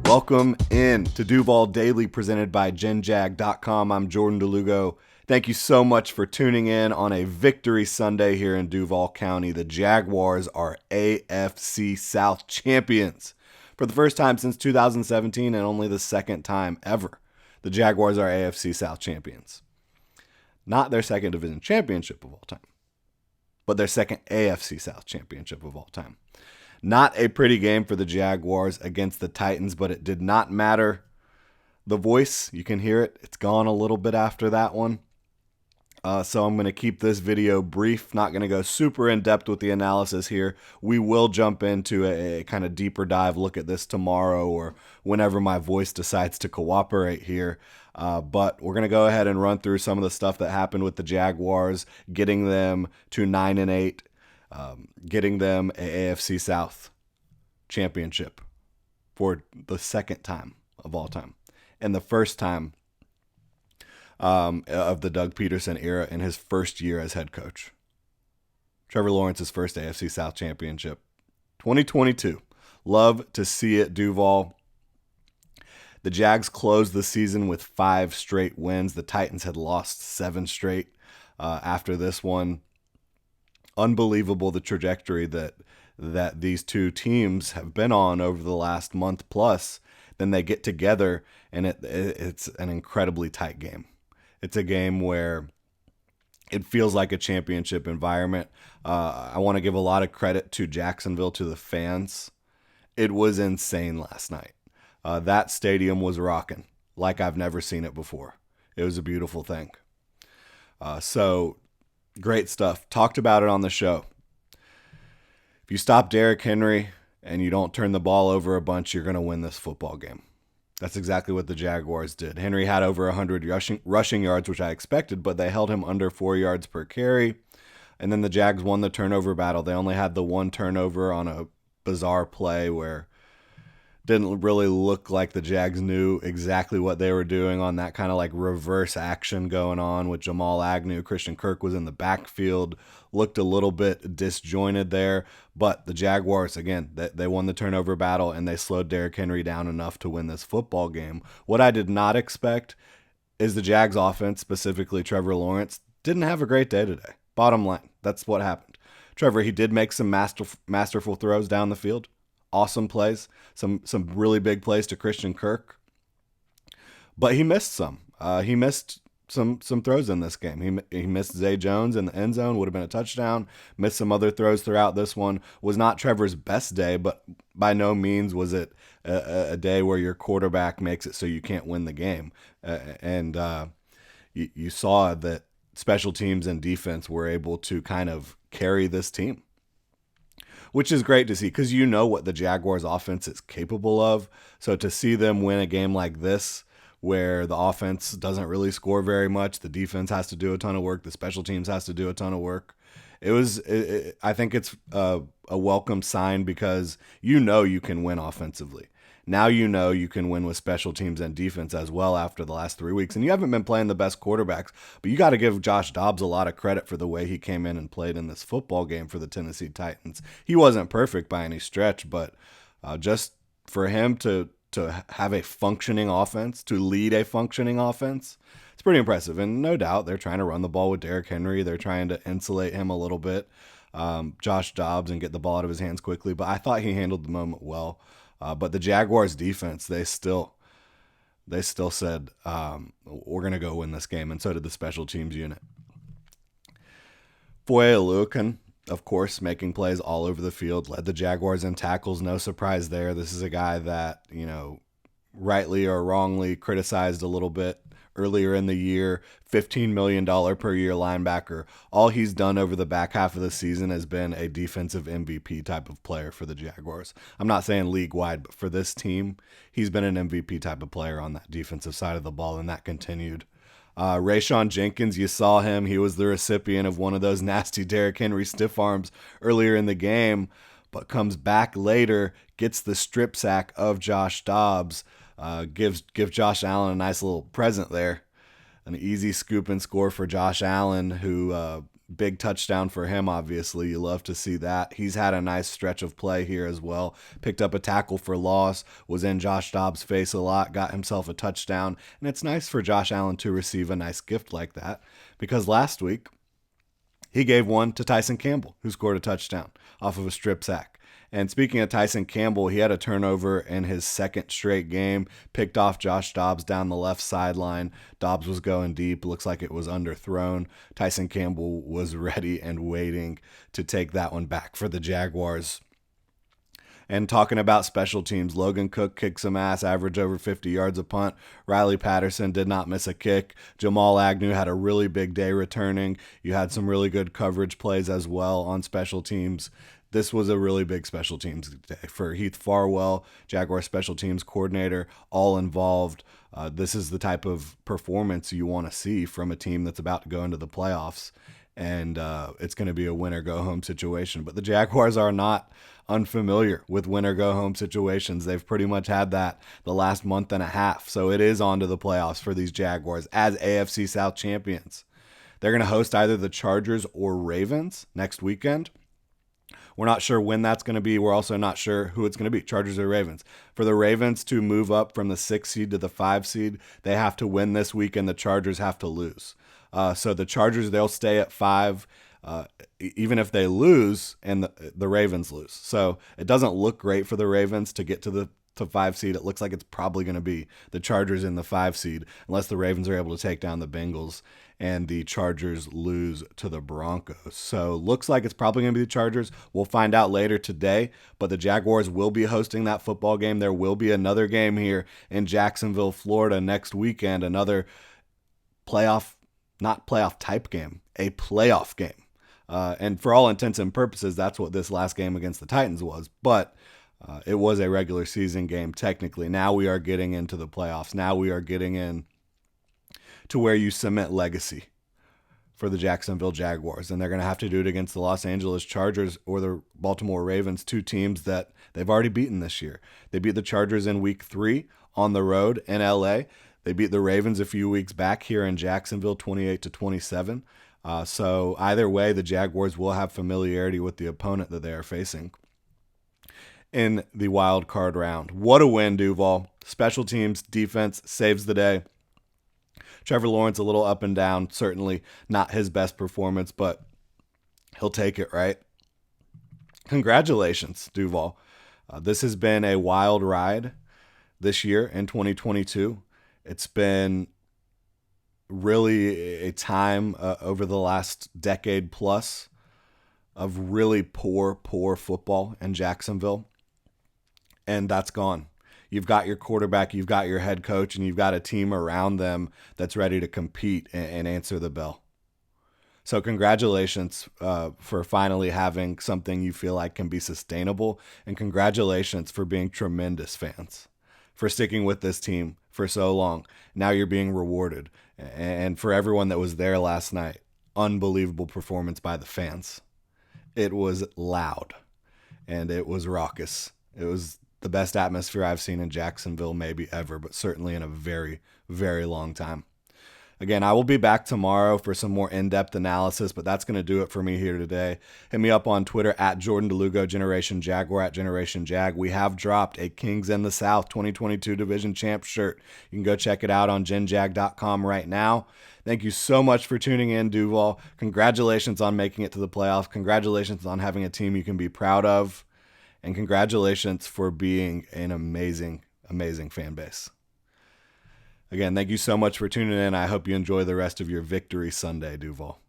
Welcome in to Duval Daily, presented by GenJag.com. I'm Jordan Lugo. Thank you so much for tuning in on a victory Sunday here in Duval County. The Jaguars are AFC South champions. For the first time since 2017 and only the second time ever, the Jaguars are AFC South champions. Not their second division championship of all time, but their second AFC South championship of all time. Not a pretty game for the Jaguars against the Titans, but it did not matter. The voice, you can hear it. It's gone a little bit after that one. So I'm going to keep this video brief. Not going to go super in-depth with the analysis here. We will jump into a kind of deeper dive look at this tomorrow or whenever my voice decides to cooperate here. But we're going to go ahead and run through some of the stuff that happened with the Jaguars, getting them to 9-8. Getting them a AFC South championship for the second time of all time, and the first time of the Doug Peterson era in his first year as head coach. Trevor Lawrence's first AFC South championship, 2022. Love to see it, Duval. The Jags closed the season with 5 straight wins. The Titans had lost 7 straight after this one. Unbelievable the trajectory that these two teams have been on over the last month plus. Then they get together, and it's an incredibly tight game. It's a game where it feels like a championship environment. I want to give a lot of credit to Jacksonville, to the fans. It was insane last night. That stadium was rocking like I've never seen it before. It was a beautiful thing. Great stuff. Talked about it on the show. If you stop Derrick Henry and you don't turn the ball over a bunch, you're going to win this football game. That's exactly what the Jaguars did. Henry had over 100 rushing yards, which I expected, but they held him under 4 yards per carry. And then the Jags won the turnover battle. They only had the one turnover on a bizarre play where didn't really look like the Jags knew exactly what they were doing on that kind of like reverse action going on with Jamal Agnew. Christian Kirk was in the backfield, looked a little bit disjointed there, but the Jaguars, again, they won the turnover battle and they slowed Derrick Henry down enough to win this football game. What I did not expect is the Jags offense, specifically Trevor Lawrence, didn't have a great day today. Bottom line, that's what happened. Trevor, he did make some masterful throws down the field. Awesome plays, some really big plays to Christian Kirk, but he missed some. He missed some throws in this game. He missed Zay Jones in the end zone, would have been a touchdown. Missed some other throws throughout this one. Was not Trevor's best day, but by no means was it a day where your quarterback makes it so you can't win the game. You saw that special teams and defense were able to kind of carry this team, which is great to see because you know what the Jaguars offense is capable of. So to see them win a game like this where the offense doesn't really score very much, the defense has to do a ton of work, the special teams has to do a ton of work. I think it's a welcome sign because you know you can win offensively. Now you know you can win with special teams and defense as well after the last 3 weeks. And you haven't been playing the best quarterbacks, but you got to give Josh Dobbs a lot of credit for the way he came in and played in this football game for the Tennessee Titans. He wasn't perfect by any stretch, but just for him to have a functioning offense, to lead a functioning offense, it's pretty impressive. And no doubt they're trying to run the ball with Derrick Henry. They're trying to insulate him a little bit, Josh Dobbs, and get the ball out of his hands quickly. But I thought he handled the moment well. But the Jaguars defense, they still said, we're going to go win this game. And so did the special teams unit. Foye Oluokun, of course, making plays all over the field, led the Jaguars in tackles. No surprise there. This is a guy that, rightly or wrongly criticized a little bit earlier in the year, $15 million per year linebacker. All he's done over the back half of the season has been a defensive MVP type of player for the Jaguars. I'm not saying league-wide, but for this team, he's been an MVP type of player on that defensive side of the ball, and that continued. Rayshon Jenkins, you saw him. He was the recipient of one of those nasty Derrick Henry stiff arms earlier in the game, but comes back later, gets the strip sack of Josh Dobbs, gives Josh Allen a nice little present there. An easy scoop and score for Josh Allen, who Big touchdown for him, obviously. You love to see that. He's had a nice stretch of play here as well. Picked up a tackle for loss, was in Josh Dobbs' face a lot, got himself a touchdown. And it's nice for Josh Allen to receive a nice gift like that, because last week he gave one to Tyson Campbell, who scored a touchdown off of a strip sack. And speaking of Tyson Campbell, he had a turnover in his second straight game, picked off Josh Dobbs down the left sideline. Dobbs was going deep. Looks like it was underthrown. Tyson Campbell was ready and waiting to take that one back for the Jaguars. And talking about special teams, Logan Cook kicked some ass, averaged over 50 yards a punt. Riley Patterson did not miss a kick. Jamal Agnew had a really big day returning. You had some really good coverage plays as well on special teams. This was a really big special teams day for Heath Farwell, Jaguar special teams coordinator, all involved. This is the type of performance you want to see from a team that's about to go into the playoffs. And it's going to be a win-or-go-home situation. But the Jaguars are not unfamiliar with win-or-go-home situations. They've pretty much had that the last month and a half. So it is on to the playoffs for these Jaguars as AFC South champions. They're going to host either the Chargers or Ravens next weekend. We're not sure when that's going to be. We're also not sure who it's going to be, Chargers or Ravens. For the Ravens to move up from the 6 seed to the 5 seed, they have to win this week, and the Chargers have to lose. So the Chargers, they'll stay at 5, even if they lose and the Ravens lose. So it doesn't look great for the Ravens to get to the 5 seed. It looks like it's probably going to be the Chargers in the 5 seed, unless the Ravens are able to take down the Bengals and the Chargers lose to the Broncos. So looks like it's probably going to be the Chargers. We'll find out later today, but the Jaguars will be hosting that football game. There will be another game here in Jacksonville, Florida next weekend, another not playoff type game, a playoff game. And for all intents and purposes, that's what this last game against the Titans was. But it was a regular season game technically. Now we are getting into the playoffs. Now we are getting in to where you cement legacy for the Jacksonville Jaguars. And they're going to have to do it against the Los Angeles Chargers or the Baltimore Ravens, two teams that they've already beaten this year. They beat the Chargers in week 3 on the road in LA. They beat the Ravens a few weeks back here in Jacksonville, 28-27. So either way, the Jaguars will have familiarity with the opponent that they are facing in the wild card round. What a win, Duval. Special teams, defense saves the day. Trevor Lawrence a little up and down, certainly not his best performance, but he'll take it, right? Congratulations, Duval. This has been a wild ride this year in 2022. It's been really a time over the last decade plus of really poor football in Jacksonville. And that's gone. You've got your quarterback, you've got your head coach, and you've got a team around them that's ready to compete and answer the bell. So congratulations for finally having something you feel like can be sustainable. And congratulations for being tremendous fans, for sticking with this team for so long. Now you're being rewarded. And for everyone that was there last night, unbelievable performance by the fans. It was loud and it was raucous. It was the best atmosphere I've seen in Jacksonville maybe ever, but certainly in a very, very long time. Again, I will be back tomorrow for some more in-depth analysis, but that's going to do it for me here today. Hit me up on Twitter at Jordan DeLugo, Generation Jaguar at Generation Jag. We have dropped a Kings in the South 2022 Division Champ shirt. You can go check it out on genjag.com right now. Thank you so much for tuning in, Duval. Congratulations on making it to the playoffs. Congratulations on having a team you can be proud of. And congratulations for being an amazing, amazing fan base. Again, thank you so much for tuning in. I hope you enjoy the rest of your Victory Sunday, Duval.